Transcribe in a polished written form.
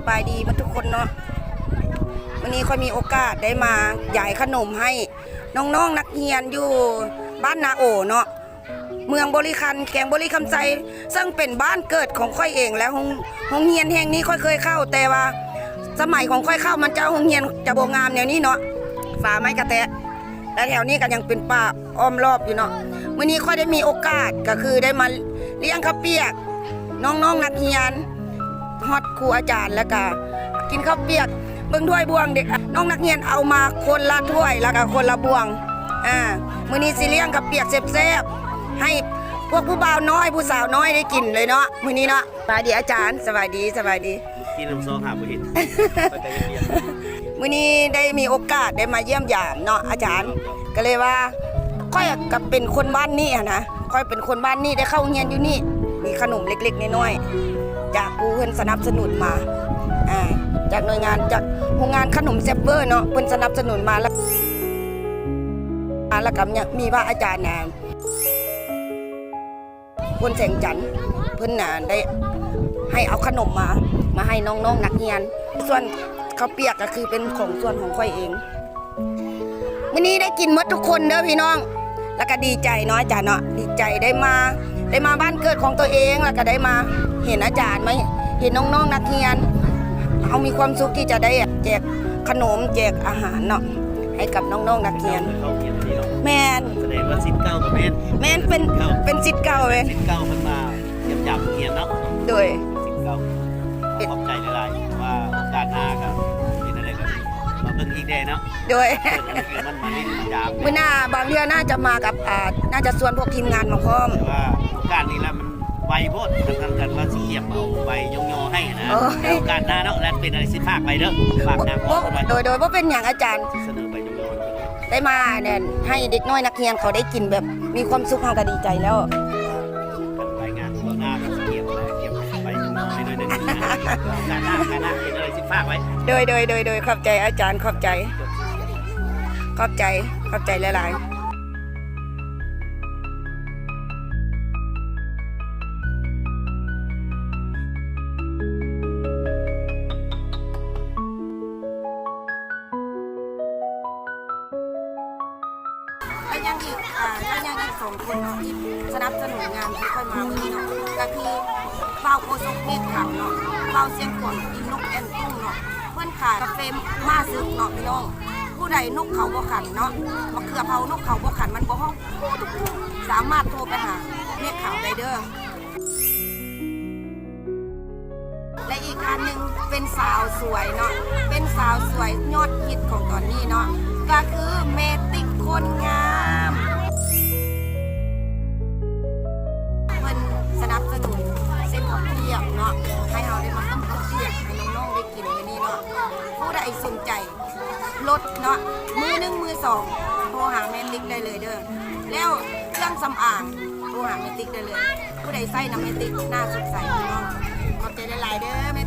สบายดีมาทุกคนเนาะวันนี้ค่อยมีโอกาสได้มาใหญ่ขนมให้น้องๆนักเรียนอยู่บ้านนาโอเนาะเมืองบริคันแกงบริคำใจซึ่งเป็นบ้านเกิดของค่อยเองและโรงเรียนแห่งนี้ค่อยเคยเข้าแต่ว่าสมัยของค่อยเข้ามันจะโรงเรียนจะโบงามแนวนี้เนาะฝาไม้กระแตะและแถวนี้ก็ยังเป็นป่าอ้อมรอบอยู่เนาะวันนี้ค่อยได้มีโอกาสก็คือได้มาเลี้ยงข้าวเปียกน้องๆนักเรียนฮอดครูอาจารย์แล้วก็กินข้าวเปียกเบิ่งถ้วยบวงเด็กน้องนักเรียนเอามาคนละถ้วยแล้วก็คนละบวงมื้อนี้สิเลี้ยงข้าวเปียกแซ่บๆให้พวกผู้บ่าวน้อยผู้สาวน้อยได้กินเลยเนาะมื้อนี้เนาะสวัสดีอาจารย์สวัสดีกินน้ำซอหาบ่เห็น มื้อนี้ได้มีโอกาสได้มาเยี่ยมยามเนาะอาจารย์ก็เลยว่าค่อยกับเป็นคนบ้านนี้นะค่อยเป็นคนบ้านนี้ได้เข้าเรียนอยู่นี่มีขนมเล็กๆน้อยๆจากกูเพิ่นสนับสนุนมาจากหน่วยงานจากโรงงานขนมแซ่บเวอร์เนาะเพิ่นสนับสนุนมาแล้วก็มีว่าอาจารย์น่ะคนแสงจันทร์เพิ่นน่ะได้ให้เอาขนมมาให้น้องๆนักเรียนส่วนข้าวเปียกก็คือเป็นของส่วนของค่อยเองมื้อนี้ได้กินหมดทุกคนเด้อพี่น้องแล้วก็ดีใจเนาะอาจารย์เนาะดีใจได้มาบ้านเกิดของตัวเองแล้วก็ได้มาเห็นอาจารย์มาเห็นน้องๆนักเรียนเอามีความสุขที่จะได้แจกขนมแจกอาหารเนาะให้กับน้องๆนักเรียนแม่นแสดงว่าศิษย์เก่ากับแม่นเป็นศิษย์เก่าเว้ยศิษย์เก่าเพิ่นมาเยี่ยมยามเรียนเนาะโดยศิษย์เก่าขอบใจหลายๆว่าด้านหน้าก็เป็นอะไรก็มาเบิ่งอีกได้เนาะโดยมันมาเล่นยามมื้อหน้าบางเดือนน่าจะมากับน่าจะชวนพวกทีมงานมาพร้อมแต่ว่าโอกาสนี้แล้วมันไวโพดทางกันว่าสิเก็บเอาใบยงๆให้นะโอกาสหน้าเนาะและเป็นอะไรสิฝากไปเด้อฝากนางพ่อกันไว้โดยบ่เป็นหยังอาจารย์เสนอใบยงๆได้มาเนี่ยให้เด็กน้อยนักเรียนเขาได้กินแบบมีความสุขเฮาก็ดีใจแล้วรายงานตัวหน้าก็สิเก็บใบยงๆให้ด้วยนึงการหน้าเป็นอะไรสิฝากไว้โดยขอบใจอาจารย์ขอบใจหลายๆแล้วยังอีก2 คนเนาะที่สนับสนุนงานที่ค่อยมาวันนี้เนาะก็คือเฝ้าโคศกเมฆขาวเนาะเฝ้าเสียงขวงกินนกแอ่นตุ้งเนาะเพื่อนขายกาแฟมาซึกเนาะพี่น้องผู้ใดนกเขาบ่ขันเนาะมะเขือเผานกเขาบ่ขันมันบ่ห้องสามารถโทรไปหาเมฆขาวได้เด้อและอีกอันหนึ่งเป็นสาวสวยเนาะเป็นสาวสวยยอดฮิตของตอนนี้เนาะก็คือเมติกคนงามเพิ่นสนับสนุนเส้นข้าวเปียกเนาะให้เราได้มาต้มข้าวเปียกให้น้องๆได้กินในนี้เนาะผู้ใดสนใจลดเนาะมือ1มือ2โทรหาเมติกได้เลยเด้อแล้วเครื่องสำอางโทรหาเมติกได้เลยผู้ใดใส่น้ำเมติกหน้าสดใสเนาะขอบใจหลายๆเด้อเม